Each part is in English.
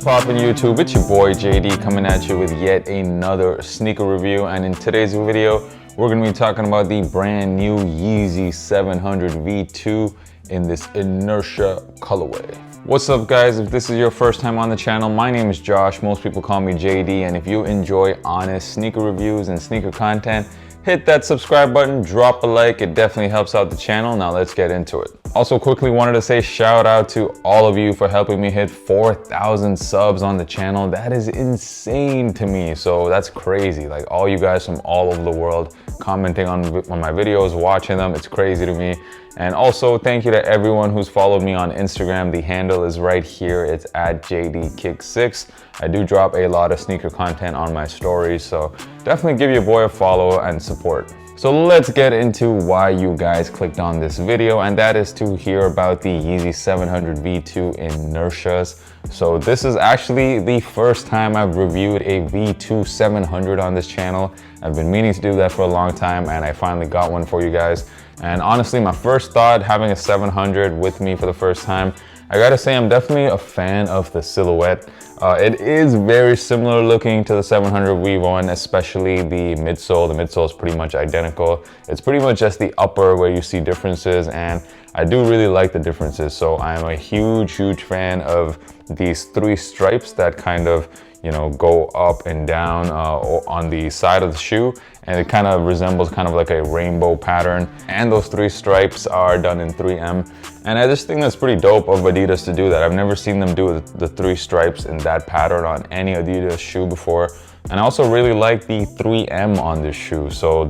poppin' YouTube? It's your boy JD coming at you with yet another sneaker review, and in today's video we're going to be talking about the brand new Yeezy 700 V2 in this Inertia colorway. What's up guys? If this is your first time on the channel, my name is Josh. Most people call me JD, and if you enjoy honest sneaker reviews and sneaker content, hit that subscribe button, drop a like, it definitely helps out the channel. Now let's get into it. Also quickly wanted to say shout out to all of you for helping me hit 4,000 subs on the channel. That is insane to me, so that's crazy. Like all you guys from all over the world commenting on my videos, watching them, it's crazy to me. And also thank you to everyone who's followed me on Instagram. The handle is right here, it's at JDKick6. I do drop a lot of sneaker content on my stories, so definitely give your boy a follow and support. So let's get into why you guys clicked on this video, and that is to hear about the Yeezy 700 V2 Inertias. So this is actually the first time I've reviewed a V2 700 on this channel. I've been meaning to do that for a long time, and I finally got one for you guys. And honestly, my first thought having a 700 with me for the first time, I gotta say I'm definitely a fan of the silhouette. It is very similar looking to the 700 V1, especially the midsole. The midsole is pretty much identical. It's pretty much just the upper where you see differences, and I do really like the differences. So I'm a huge fan of these three stripes that kind of, you know, go up and down on the side of the shoe, and it kind of resembles kind of like a rainbow pattern. And those three stripes are done in 3M, and I just think that's pretty dope of Adidas to do that. I've never seen them do the three stripes in that pattern on any Adidas shoe before. And I also really like the 3M on this shoe. So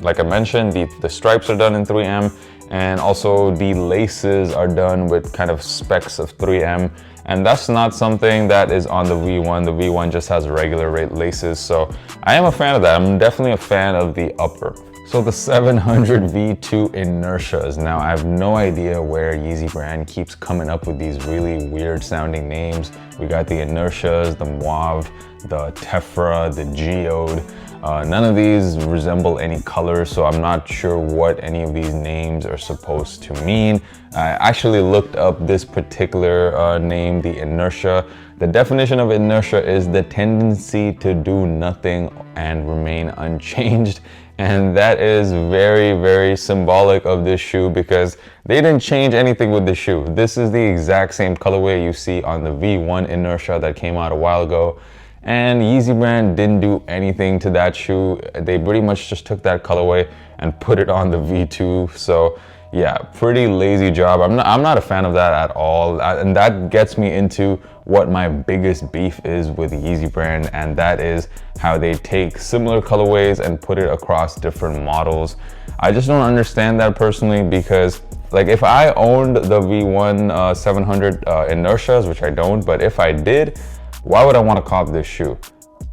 like I mentioned, the stripes are done in 3M, and also the laces are done with kind of specks of 3M. And that's not something that is on the V1. The V1 just has regular laces. So I am a fan of that. I'm definitely a fan of the upper. So the 700 V2 Inertias. Now I have no idea where Yeezy brand keeps coming up with these really weird sounding names. We got the Inertias, the Mauve, the Tephra, the Geode. None of these resemble any colors, so I'm not sure what any of these names are supposed to mean. I actually looked up this particular name, the Inertia. The definition of inertia is the tendency to do nothing and remain unchanged. And that is very symbolic of this shoe, because they didn't change anything with the shoe. This is the exact same colorway you see on the V1 Inertia that came out a while ago. And Yeezy brand didn't do anything to that shoe. They pretty much just took that colorway and put it on the V2. So yeah, pretty lazy job. I'm not a fan of that at all. And that gets me into what my biggest beef is with Yeezy brand, and that is how they take similar colorways and put it across different models. I just don't understand that personally, because like if I owned the V1 700 Inertias, which I don't, but if I did, why would I want to cop this shoe?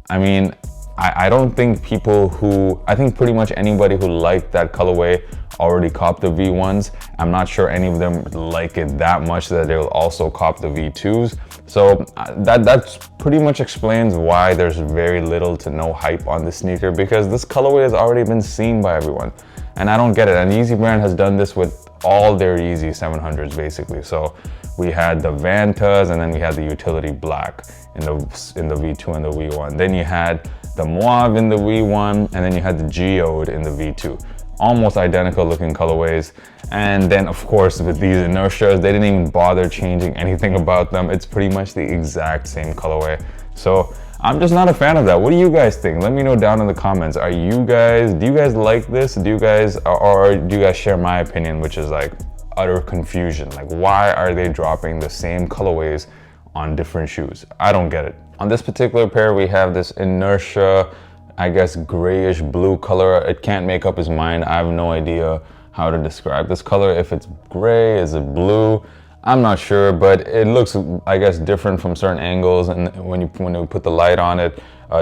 I mean, I don't think I think pretty much anybody who liked that colorway already copped the V1s. I'm not sure any of them like it that much that they'll also cop the V2s. So that pretty much explains why there's very little to no hype on the sneaker, because this colorway has already been seen by everyone. And I don't get it. And Yeezy brand has done this with all their Yeezy 700s basically. So we had the Vantas, and then we had the utility black in the V2 and the V1. Then you had the Mauve in the V1, and then you had the Geode in the V2. Almost identical looking colorways. And then of course with these Inertias, they didn't even bother changing anything about them. It's pretty much the exact same colorway. So I'm just not a fan of that. What do you guys think? Let me know down in the comments. Do you guys like this? Or do you guys share my opinion, which is like utter confusion? Like, why are they dropping the same colorways on different shoes? I don't get it. On this particular pair, we have this Inertia, I guess grayish blue color. It can't make up its mind. I have no idea how to describe this color. If it's gray, is it blue? I'm not sure, but it looks, I guess, different from certain angles, and when you put the light on it.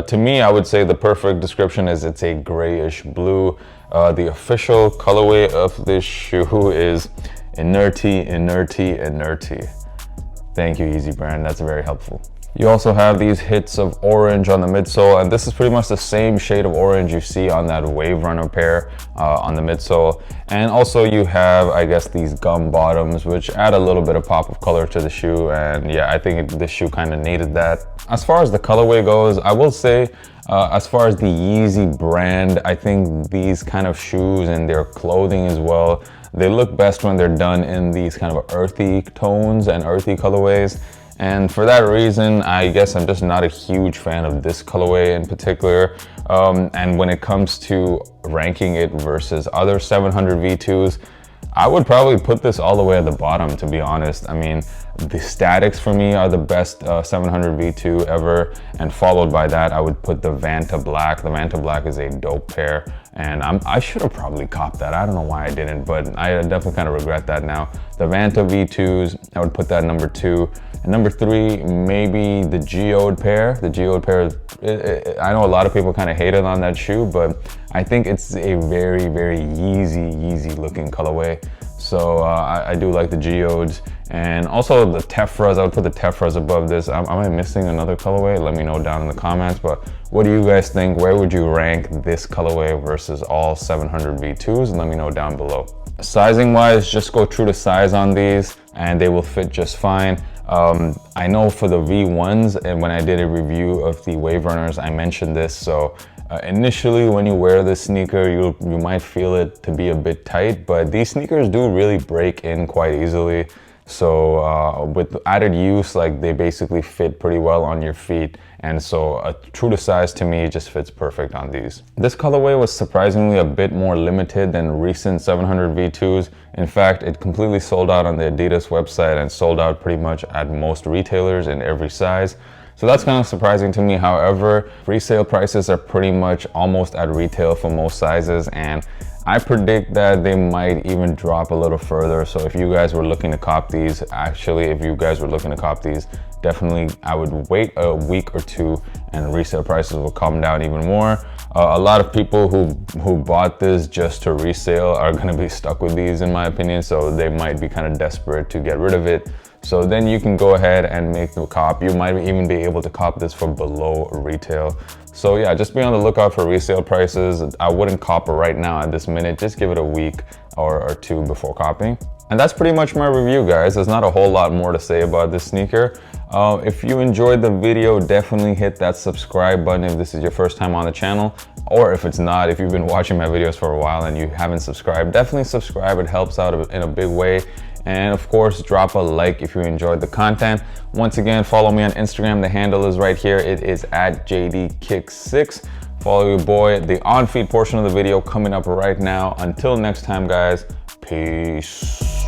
To me, I would say the perfect description is it's a grayish blue. The official colorway of this shoe is Inertia. Thank you, Yeezy brand. That's very helpful. You also have these hits of orange on the midsole, and this is pretty much the same shade of orange you see on that Wave Runner pair on the midsole. And also you have, I guess, these gum bottoms, which add a little bit of pop of color to the shoe. And yeah, I think this shoe kind of needed that. As far as the colorway goes, I will say, as far as the Yeezy brand, I think these kind of shoes and their clothing as well, they look best when they're done in these kind of earthy tones and earthy colorways. And for that reason, I guess I'm just not a huge fan of this colorway in particular. And when it comes to ranking it versus other 700 V2s, I would probably put this all the way at the bottom, to be honest. I mean, the statics for me are the best 700 V2 ever, and followed by that, I would put the Vanta Black. The Vanta Black is a dope pair, and I should have probably copped that. I don't know why I didn't, but I definitely kind of regret that now. The Vanta V2s, I would put that number 2. And number 3, maybe the Geode pair. The Geode pair, I know a lot of people kind of hated on that shoe, but I think it's a very, very Yeezy looking colorway. So I do like the Geodes. And also the Tefras, I would put the Tefras above this. Am I missing another colorway? Let me know down in the comments. But what do you guys think? Where would you rank this colorway versus all 700 V2s? Let me know down below. Sizing wise, just go true to size on these and they will fit just fine. I know for the V1s, and when I did a review of the Wave Runners, I mentioned this. So initially when you wear this sneaker, you might feel it to be a bit tight, but these sneakers do really break in quite easily. So with added use, like they basically fit pretty well on your feet. And so true to size to me just fits perfect on these. This colorway was surprisingly a bit more limited than recent 700 V2s. In fact, it completely sold out on the Adidas website and sold out pretty much at most retailers in every size. So that's kind of surprising to me. However, resale prices are pretty much almost at retail for most sizes, and I predict that they might even drop a little further. So if you guys were looking to cop these, definitely I would wait a week or two and resale prices will come down even more. A lot of people who bought this just to resale are gonna be stuck with these in my opinion, so they might be kind of desperate to get rid of it. So then you can go ahead and make the cop. You might even be able to cop this for below retail. So yeah, just be on the lookout for resale prices. I wouldn't cop it right now at this minute. Just give it a week or two before copying. And that's pretty much my review, guys. There's not a whole lot more to say about this sneaker. If you enjoyed the video, definitely hit that subscribe button if this is your first time on the channel. Or if it's not, if you've been watching my videos for a while and you haven't subscribed, definitely subscribe. It helps out in a big way. And of course, drop a like if you enjoyed the content. Once again, follow me on Instagram. The handle is right here. It is at JDKick6. Follow your boy. The on-feed portion of the video coming up right now. Until next time, guys, peace.